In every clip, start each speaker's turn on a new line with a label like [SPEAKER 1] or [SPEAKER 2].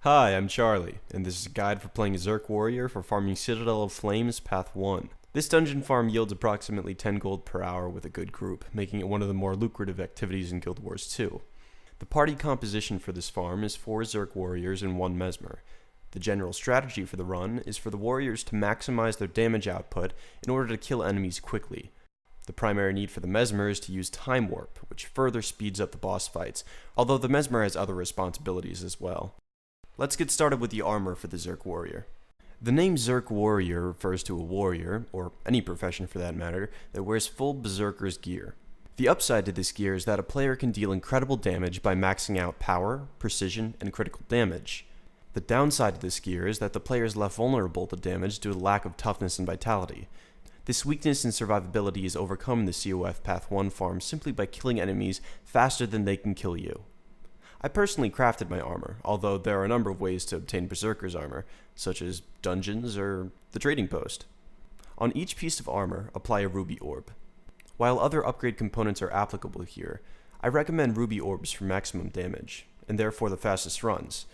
[SPEAKER 1] Hi, I'm Charlie, and this is a guide for playing a Zerk Warrior for farming Citadel of Flames Path 1. This dungeon farm yields approximately 10 gold per hour with a good group, making it one of the more lucrative activities in Guild Wars 2. The party composition for this farm is 4 Zerk Warriors and 1 Mesmer. The general strategy for the run is for the Warriors to maximize their damage output in order to kill enemies quickly. The primary need for the Mesmer is to use Time Warp, which further speeds up the boss fights, although the Mesmer has other responsibilities as well. Let's get started with the armor for the Zerk Warrior. The name Zerk Warrior refers to a warrior, or any profession for that matter, that wears full Berserker's gear. The upside to this gear is that a player can deal incredible damage by maxing out power, precision, and critical damage. The downside to this gear is that the player is left vulnerable to damage due to lack of toughness and vitality. This weakness in survivability is overcome in the CoF Path 1 farm simply by killing enemies faster than they can kill you. I personally crafted my armor, although there are a number of ways to obtain Berserker's armor, such as dungeons or the trading post. On each piece of armor, apply a ruby orb. While other upgrade components are applicable here, I recommend ruby orbs for maximum damage, and therefore the fastest runs.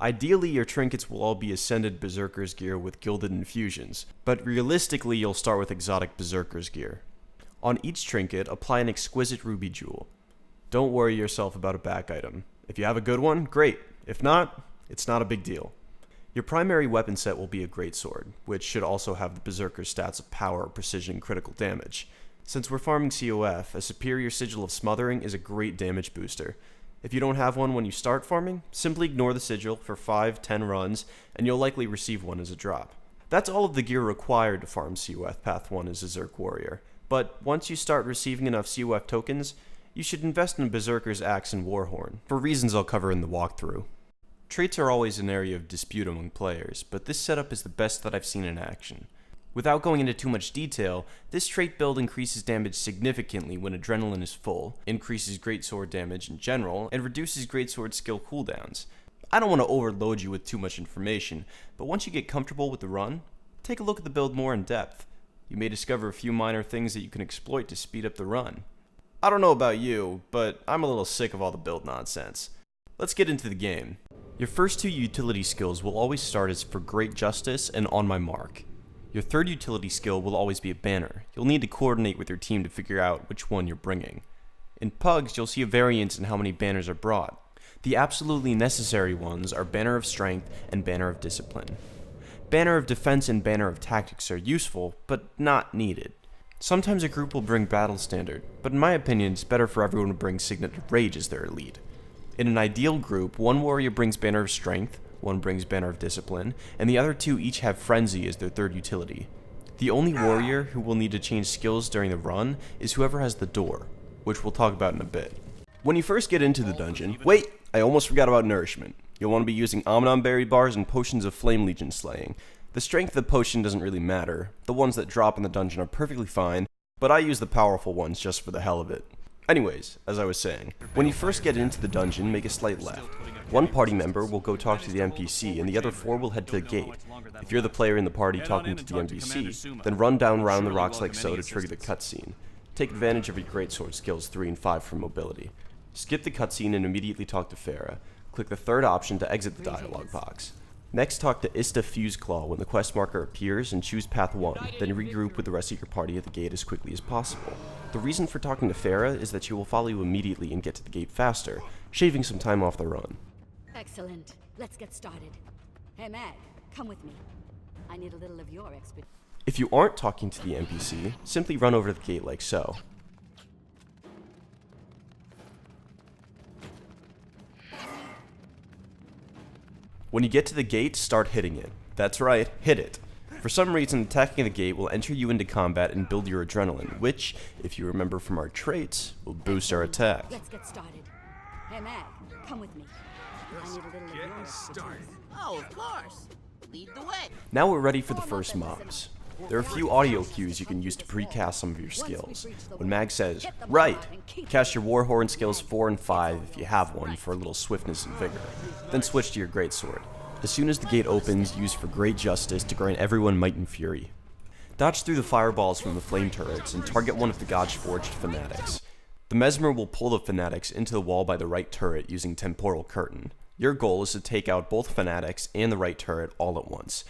[SPEAKER 1] Ideally, your trinkets will all be Ascended Berserker's gear with gilded infusions, but realistically you'll start with exotic Berserker's gear. On each trinket, apply an exquisite ruby jewel. Don't worry yourself about a back item. If you have a good one, great. If not, it's not a big deal. Your primary weapon set will be a greatsword, which should also have the Berserker's stats of power, precision, and critical damage. Since we're farming CoF, a superior Sigil of Smothering is a great damage booster. If you don't have one when you start farming, simply ignore the sigil for 5-10 runs, and you'll likely receive one as a drop. That's all of the gear required to farm CoF Path 1 as a Zerk Warrior, but once you start receiving enough CoF tokens, you should invest in Berserker's Axe and Warhorn, for reasons I'll cover in the walkthrough. Traits are always an area of dispute among players, but this setup is the best that I've seen in action. Without going into too much detail, this trait build increases damage significantly when Adrenaline is full, increases greatsword damage in general, and reduces greatsword skill cooldowns. I don't want to overload you with too much information, but once you get comfortable with the run, take a look at the build more in depth. You may discover a few minor things that you can exploit to speed up the run. I don't know about you, but I'm a little sick of all the build nonsense. Let's get into the game. Your first 2 utility skills will always start as for Great Justice and On My Mark. Your third utility skill will always be a banner. You'll need to coordinate with your team to figure out which one you're bringing. In Pugs, you'll see a variance in how many banners are brought. The absolutely necessary ones are Banner of Strength and Banner of Discipline. Banner of Defense and Banner of Tactics are useful, but not needed. Sometimes a group will bring Battle Standard, but in my opinion it's better for everyone to bring Signet of Rage as their elite. In an ideal group, one warrior brings Banner of Strength, one brings Banner of Discipline, and the other 2 each have Frenzy as their third utility. The only warrior who will need to change skills during the run is whoever has the door, which we'll talk about in a bit. When you first get into the dungeon, wait, I almost forgot about nourishment. You'll want to be using Omnom Berry bars and potions of Flame Legion slaying. The strength of the potion doesn't really matter. The ones that drop in the dungeon are perfectly fine, but I use the powerful ones just for the hell of it. Anyways, as I was saying, when you first get into the dungeon, make a slight left. One party member will go talk to the NPC, and the other 4 will head to the gate. If you're the player in the party talking to the NPC, then run down around the rocks like so to trigger the cutscene. Take advantage of your greatsword skills 3 and 5 for mobility. Skip the cutscene and immediately talk to Farah. Click the third option to exit the dialog box. Next, talk to Ista Fuseclaw when the quest marker appears and choose Path 1, then regroup with the rest of your party at the gate as quickly as possible. The reason for talking to Farah is that she will follow you immediately and get to the gate faster, shaving some time off the run.
[SPEAKER 2] Excellent. Let's get started. Hey Mag, come with me. I need a little of your expertise.
[SPEAKER 1] If you aren't talking to the NPC, simply run over to the gate like so. When you get to the gate, start hitting it. That's right, hit it. For some reason, attacking the gate will enter you into combat and build your adrenaline, which, if you remember from our traits, will boost our attack.
[SPEAKER 2] Let's get started. Hey Mag, come with me. I need a little of your expertise.
[SPEAKER 3] Oh, of course. Lead the way.
[SPEAKER 1] Now we're ready for the first mobs. There are a few audio cues you can use to precast some of your skills. When Mag says, right, cast your Warhorn skills 4 and 5 if you have one for a little swiftness and vigor. Then switch to your greatsword. As soon as the gate opens, use for Great Justice to grant everyone might and fury. Dodge through the fireballs from the flame turrets and target one of the Godforged fanatics. The Mesmer will pull the fanatics into the wall by the right turret using Temporal Curtain. Your goal is to take out both fanatics and the right turret all at once.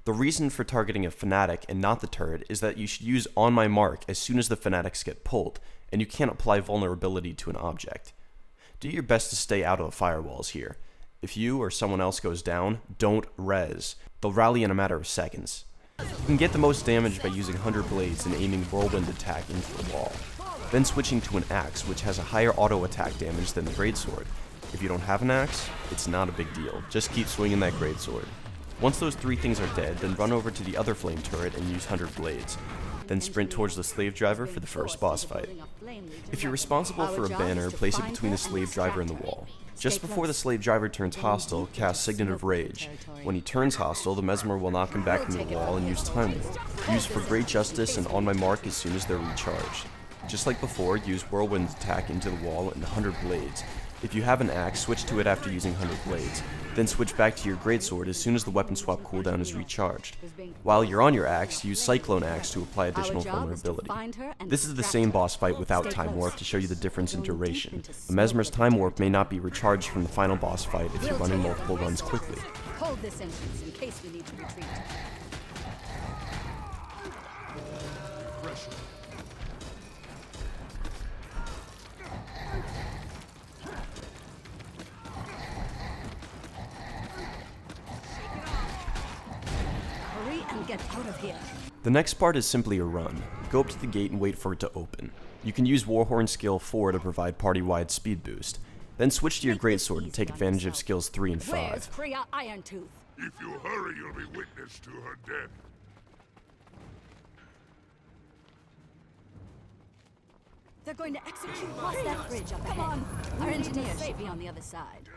[SPEAKER 1] The reason for targeting a fanatic and not the turret is that you should use on my mark as soon as the fanatics get pulled, and you can't apply vulnerability to an object. Do your best to stay out of the firewalls here. If you or someone else goes down, don't res. They'll rally in a matter of seconds. You can get the most damage by using 100 blades and aiming whirlwind attack into the wall, then switching to an axe which has a higher auto attack damage than the greatsword. If you don't have an axe, it's not a big deal, just keep swinging that greatsword. Once those 3 things are dead, then run over to the other flame turret and use 100 blades. Then sprint towards the slave driver for the first boss fight. If you're responsible for a banner, place it between the slave driver and the wall. Just before the slave driver turns hostile, cast Signet of Rage. When he turns hostile, the Mesmer will knock him back into the wall and use Time Warp. Use for Great Justice and On My Mark as soon as they're recharged. Just like before, use Whirlwind attack into the wall and 100 blades. If you have an axe, switch to it after using 100 blades. Then switch back to your greatsword as soon as the weapon swap cooldown is recharged. While you're on your axe, use Cyclone Axe to apply additional vulnerability. This is the same boss fight without Time Warp to show you the difference in duration. The Mesmer's Time Warp may not be recharged from the final boss fight if you're running multiple runs quickly.
[SPEAKER 2] Hold this entrance in case we need to retreat. Hurry and get out of here.
[SPEAKER 1] The next part is simply a run. Go up to the gate and wait for it to open. You can use Warhorn skill 4 to provide party-wide speed boost. Then switch to your greatsword to take advantage of skills 3 and 5.
[SPEAKER 2] Where's Priya Irontooth?
[SPEAKER 4] If you hurry, you'll be witness to her death.
[SPEAKER 2] They're going to execute across that bridge up ahead. Come on. Our engineers should be on the other side.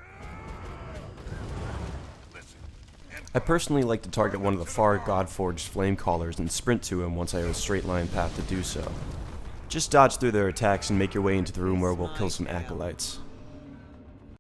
[SPEAKER 1] I personally like to target one of the far God-forged flame callers and sprint to him once I have a straight line path to do so. Just dodge through their attacks and make your way into the room where we'll kill some acolytes.